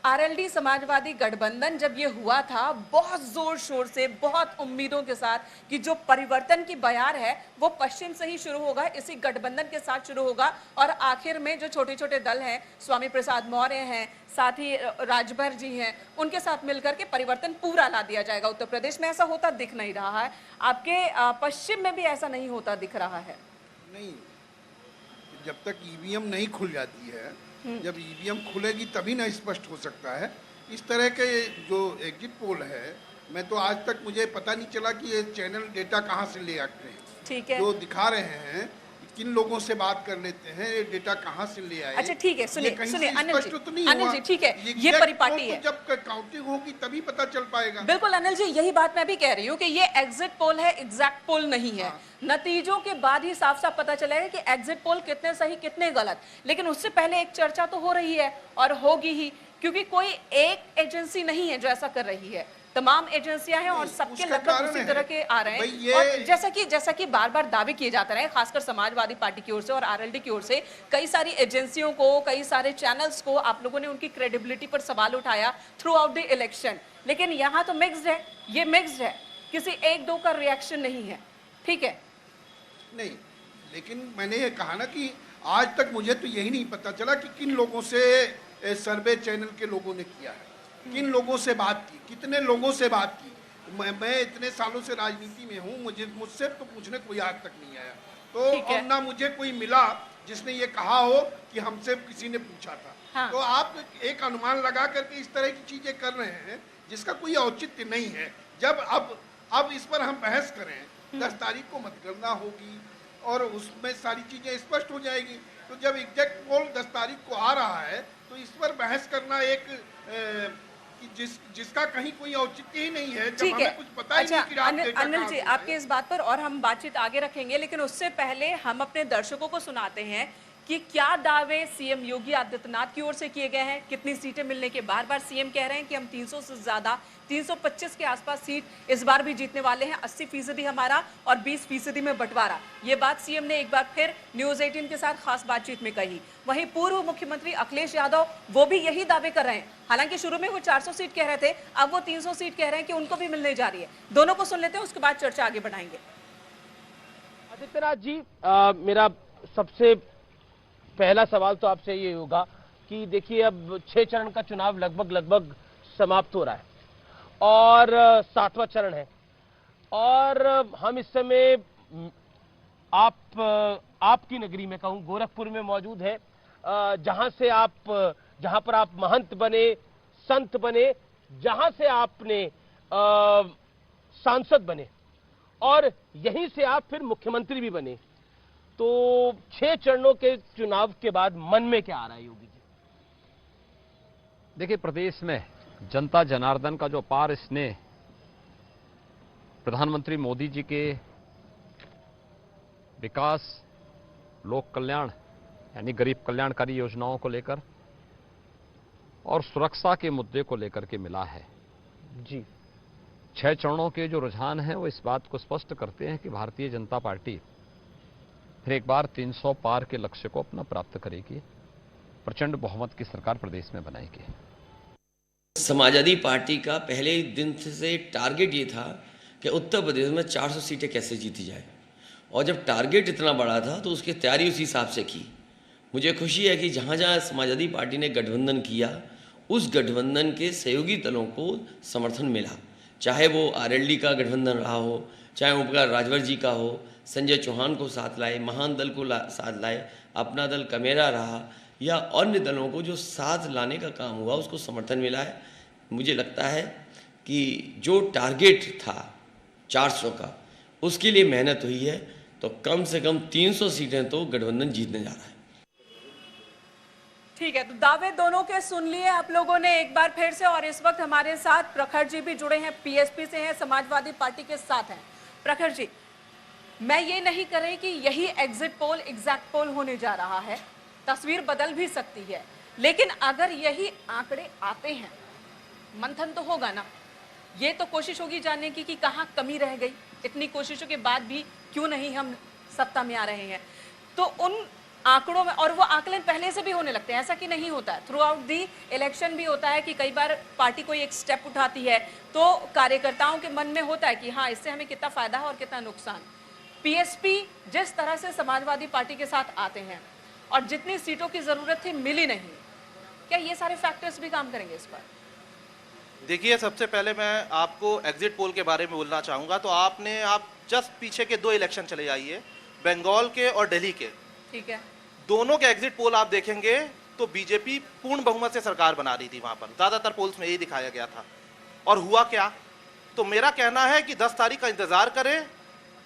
RLD Samajwadi गठबंधन जब ये हुआ था, बहुत जोर शोर से, बहुत उम्मीदों के साथ कि जो परिवर्तन की बयार है वो पश्चिम से ही शुरू होगा, इसी गठबंधन के साथ शुरू होगा और आखिर में जो छोटे छोटे दल हैं, स्वामी प्रसाद मौर्य हैं, साथ ही राजभर जी हैं, उनके साथ मिलकर के परिवर्तन पूरा ला दिया जाएगा। उत्तर प्रदेश में ऐसा होता दिख नहीं रहा है, आपके पश्चिम में भी ऐसा नहीं होता दिख रहा है। नहीं, जब तक ईवीएम नहीं खुल जाती है, जब ईवीएम खुलेगी तभी ना स्पष्ट हो सकता है। इस तरह के जो एग्जिट पोल है, मैं तो आज तक मुझे पता नहीं चला कि ये चैनल डेटा कहाँ से ले आते हैं। ठीक है, जो दिखा रहे हैं, किन लोगों से बात कर लेते हैं, ये डेटा कहाँ से ले आए। अच्छा ठीक है, सुनिए अनिल जी, ठीक है, ये परिपाटी है। जब काउंटिंग होगी तभी पता चल पाएगा। बिल्कुल अनिल जी, यही बात मैं भी कह रही हूँ कि ये एग्जिट पोल है, एग्जैक्ट पोल नहीं है। नतीजों के बाद ही साफ साफ पता चलेगा कि एग्जिट पोल कितने सही कितने गलत, लेकिन उससे पहले एक चर्चा तो हो रही है और होगी ही, क्योंकि कोई एक एजेंसी नहीं है जो ऐसा कर रही है, तमाम एजेंसियां हैं और सबके लगभग उसी तरह के आ रहे हैं। और जैसा कि बार बार दावे किए जाते रहे, खासकर समाजवादी पार्टी की ओर से और आरएलडी की ओर से, कई सारी एजेंसियों को, कई सारे चैनल्स को आप लोगों ने उनकी क्रेडिबिलिटी पर सवाल उठाया थ्रू आउट द इलेक्शन, लेकिन यहाँ तो मिक्स्ड है, ये मिक्स्ड है, किसी एक दो का रिएक्शन नहीं है। ठीक है, नहीं, लेकिन मैंने ये कहा ना कि आज तक मुझे तो यही नहीं पता चला कि किन लोगों से सर्वे चैनल के लोगों ने किया है, किन लोगों से बात की, कितने लोगों से बात की। मैं इतने सालों से राजनीति में हूँ, मुझसे तो पूछने कोई आज तक नहीं आया, तो और ना मुझे कोई मिला जिसने ये कहा हो कि हमसे किसी ने पूछा था। हाँ। तो आप एक अनुमान लगा करके इस तरह की चीजें कर रहे हैं जिसका कोई औचित्य नहीं है। जब अब इस पर हम बहस करें, 10 तारीख को मतगणना होगी और उसमें सारी चीजें स्पष्ट हो जाएगी। तो जब एग्जैक्ट पोल 10 तारीख को आ रहा है तो इस पर बहस करना एक जिसका कहीं कोई औचित्य ही नहीं है, जब हमें कुछ पता ही नहीं कि अनिल जी, आपके इस बात पर और हम बातचीत आगे रखेंगे, लेकिन उससे पहले हम अपने दर्शकों को सुनाते हैं कि क्या दावे सीएम योगी आदित्यनाथ की ओर से किए गए हैं, कितनी सीटें मिलने के बार बार सीएम कह रहे हैं कि हम 300 से ज्यादा 325 के आसपास सीट इस बार भी जीतने वाले हैं, 80% हमारा और 20% में बंटवारा। ये बात सीएम ने एक बार फिर न्यूज 18 के साथ खास बातचीत में कही। वहीं पूर्व मुख्यमंत्री अखिलेश यादव वो भी यही दावे कर रहे हैं, हालांकि शुरू में वो 400 सीट कह रहे थे, अब वो 300 सीट कह रहे हैं कि उनको भी मिलने जा रही है। दोनों को सुन लेते हैं, उसके बाद चर्चा आगे बढ़ाएंगे। आदित्यनाथ जी, मेरा सबसे पहला सवाल तो आपसे ये होगा कि देखिए अब 6 चरण का चुनाव लगभग समाप्त हो रहा है और 7वां चरण है और हम इस समय आपकी नगरी में कहूं गोरखपुर में मौजूद है, जहां पर आप महंत बने, संत बने, जहां से आपने सांसद बने और यहीं से आप फिर मुख्यमंत्री भी बने। तो 6 चरणों के चुनाव के बाद मन में क्या आ रहा है योगी जी? देखिए, प्रदेश में जनता जनार्दन का जो अपार स्नेह प्रधानमंत्री मोदी जी के विकास, लोक कल्याण यानी गरीब कल्याणकारी योजनाओं को लेकर और सुरक्षा के मुद्दे को लेकर के मिला है जी। 6 चरणों के जो रुझान हैं वो इस बात को स्पष्ट करते हैं कि भारतीय जनता पार्टी फिर एक बार 300 पार के लक्ष्य को अपना प्राप्त करेगी, प्रचंड बहुमत की सरकार प्रदेश में बनाएगी। समाजवादी पार्टी का पहले दिन से टारगेट ये था कि उत्तर प्रदेश में 400 सीटें कैसे जीती जाए, और जब टारगेट इतना बड़ा था तो उसकी तैयारी उसी हिसाब से की। मुझे खुशी है कि जहाँ जहाँ समाजवादी पार्टी ने गठबंधन किया, उस गठबंधन के सहयोगी दलों को समर्थन मिला, चाहे वो आरएलडी का गठबंधन रहा हो, चाहे उनका राजभर जी का हो, संजय चौहान को साथ लाए, महान दल को साथ लाए, अपना दल कमेरा रहा, या अन्य दलों को जो साथ लाने का काम हुआ उसको समर्थन मिला है। मुझे लगता है कि जो टारगेट था 400 का, उसके लिए मेहनत हुई है, तो कम से कम 300 सीटें तो गठबंधन जीतने जा रहा है। ठीक है, तो दावे दोनों के सुन लिए आप लोगों ने एक बार फिर से, और इस वक्त हमारे साथ प्रखर जी भी जुड़े हैं, पीएसपी से हैं, समाजवादी पार्टी के साथ हैं। प्रखर जी, मैं ये नहीं कर रही कि यही एग्जिट पोल एग्जैक्ट पोल होने जा रहा है, तस्वीर बदल भी सकती है, लेकिन अगर यही आंकड़े आते हैं, मंथन तो होगा ना, ये तो कोशिश होगी जानने की कि कहाँ कमी रह गई, इतनी कोशिशों के बाद भी क्यों नहीं हम सत्ता में आ रहे हैं। तो उन आंकड़ों में, और वो आकलन पहले से भी होने लगते हैं, ऐसा कि नहीं होता है। थ्रू आउट दी इलेक्शन भी होता है कि कई बार पार्टी कोई एक स्टेप उठाती है तो कार्यकर्ताओं के मन में होता है कि हाँ, इससे हमें कितना फायदा है और कितना नुकसान। पीएसपी जिस तरह से समाजवादी पार्टी के साथ आते हैं और जितनी सीटों की जरूरत थी मिली नहीं, क्या ये सारे फैक्टर्स भी काम करेंगे इस पर? देखिए, सबसे पहले मैं आपको एग्जिट पोल के बारे में बोलना चाहूँगा। तो आप जस्ट पीछे के 2 इलेक्शन चले जाइए, बंगाल के और दिल्ली के। ठीक है, दोनों के एग्जिट पोल आप देखेंगे तो बीजेपी पूर्ण बहुमत से सरकार बना रही थी। वहां पर ज्यादातर पोल्स में यही दिखाया गया था। और हुआ क्या? तो मेरा कहना है कि 10 तारीख का इंतजार करें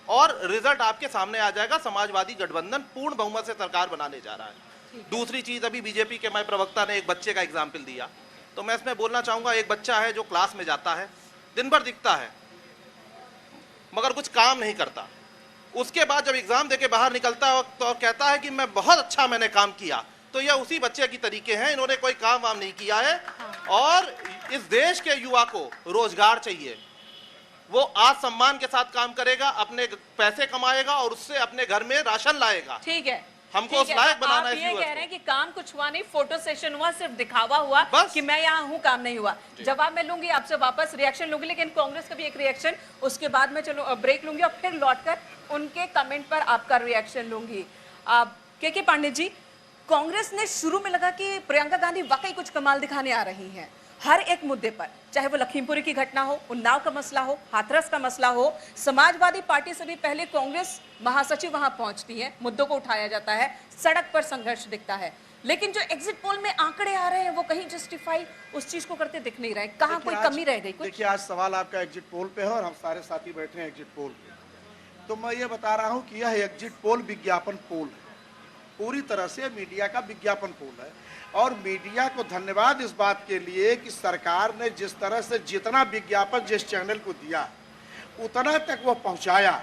और रिजल्ट आपके सामने आ जाएगा। समाजवादी गठबंधन पूर्ण बहुमत से सरकार बनाने जा रहा है। दूसरी चीज, अभी बीजेपी के मैं प्रवक्ता ने एक बच्चे का एग्जाम्पल दिया, तो मैं इसमें बोलना चाहूंगा, एक बच्चा है जो क्लास में जाता है, दिन भर दिखता है मगर कुछ काम नहीं करता। उसके बाद जब एग्जाम देके बाहर निकलता है तो कहता है कि मैं बहुत अच्छा मैंने काम किया। तो यह उसी बच्चे की तरीके हैं, इन्होंने कोई काम वाम नहीं किया है। और इस देश के युवा को रोजगार चाहिए। वो आज सम्मान के साथ काम करेगा, अपने पैसे कमाएगा और उससे अपने घर में राशन लाएगा। ठीक है, हमको उस लायक बनाना है। आप ये कह रहे हैं कि काम कुछ हुआ नहीं, फोटो सेशन हुआ, सिर्फ दिखावा हुआ कि मैं यहाँ हूँ, काम नहीं हुआ। जवाब मैं लूंगी आपसे, वापस रिएक्शन लूंगी, लेकिन कांग्रेस का भी एक रिएक्शन, उसके बाद में चलो ब्रेक लूंगी और फिर लौटकर उनके कमेंट पर आपका रिएक्शन लूंगी। के पांडे जी, कांग्रेस ने शुरू में लगा कि प्रियंका गांधी वाकई कुछ कमाल दिखाने आ रही हैं हर एक मुद्दे पर, चाहे वो लखीमपुरी की घटना हो, उन्नाव का मसला हो, हाथरस का मसला हो। समाजवादी पार्टी से भी पहले कांग्रेस महासचिव वहां पहुंचती है, मुद्दों को उठाया जाता है, सड़क पर संघर्ष दिखता है। लेकिन जो एग्जिट पोल में आंकड़े आ रहे हैं वो कहीं जस्टिफाई उस चीज को करते दिख नहीं रहे। कहाँ कोई कमी रह गई? देखिए, आज सवाल आपका एग्जिट पोल पे है और हम सारे साथी बैठे हैं एग्जिट पोल पे। तो मैं ये बता रहा हूं कि यह एग्जिट पोल विज्ञापन पोल है, पूरी तरह से मीडिया का विज्ञापन पोल है। और मीडिया को धन्यवाद इस बात के लिए कि सरकार ने जिस तरह से जितना विज्ञापन जिस चैनल को दिया उतना तक वो पहुंचाया।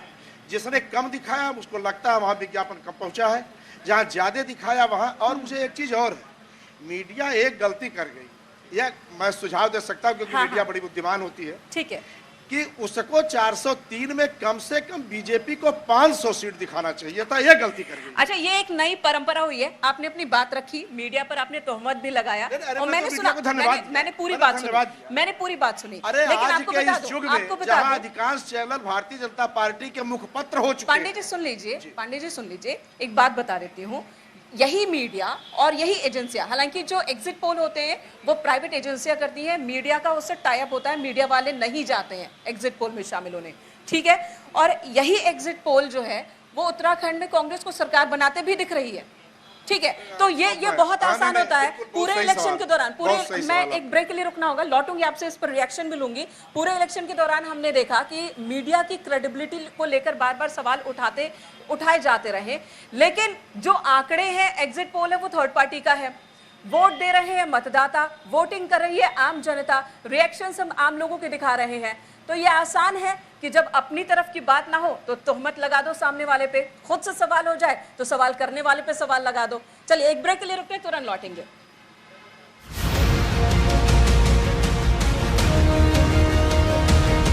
जिसने कम दिखाया उसको लगता है वहाँ विज्ञापन कम पहुंचा है, जहाँ ज़्यादा दिखाया वहाँ। और मुझे एक चीज़ और है, मीडिया एक गलती कर गई, यह मैं सुझाव दे सकता हूँ क्योंकि मीडिया बड़ी बुद्धिमान होती है। ठीक है, कि उसको 403 में कम से कम बीजेपी को 500 सीट दिखाना चाहिए था, यह गलती कर गई। अच्छा, ये एक नई परंपरा हुई है, आपने अपनी बात रखी, मीडिया पर आपने तोहमत भी लगाया और मैंने सुना, मैंने पूरी बात सुनी, मैंने पूरी बात सुनी। अरे लेकिन आज आपको के बता इस दूं, युग आपको में बता जहां दूं, अधिकांश चैनल भारतीय जनता पार्टी के मुखपत्र हो चुके हैं। पांडे जी सुन लीजिए, पांडे जी सुन लीजिए, एक बात बता देती हूँ। यही मीडिया और यही एजेंसियां, हालांकि जो एग्जिट पोल होते हैं वो प्राइवेट एजेंसियां करती हैं, मीडिया का उससे टाई अप होता है, मीडिया वाले नहीं जाते हैं एग्जिट पोल में शामिल होने। ठीक है, और यही एग्जिट पोल जो है वो उत्तराखंड में कांग्रेस को सरकार बनाते भी दिख रही है। ठीक है, तो ये बहुत आसान होता है पूरे इलेक्शन के दौरान। पूरे, मैं एक ब्रेक के लिए रुकना होगा, लौटूंगी आपसे, इस पर रिएक्शन भी लूंगी। पूरे इलेक्शन के दौरान हमने देखा कि मीडिया की क्रेडिबिलिटी को लेकर बार बार सवाल उठाए जाते रहे, लेकिन जो आंकड़े हैं, एग्जिट पोल है, वो थर्ड पार्टी का है। वोट दे रहे हैं मतदाता, वोटिंग कर रही है आम जनता, रिएक्शन हम आम लोगों के दिखा रहे हैं। तो ये आसान है कि जब अपनी तरफ की बात ना हो तो तोहमत लगा दो सामने वाले पे, खुद से सवाल हो जाए तो सवाल करने वाले पे सवाल लगा दो। चलिए एक ब्रेक के लिए रुकते हैं, तुरंत लौटेंगे।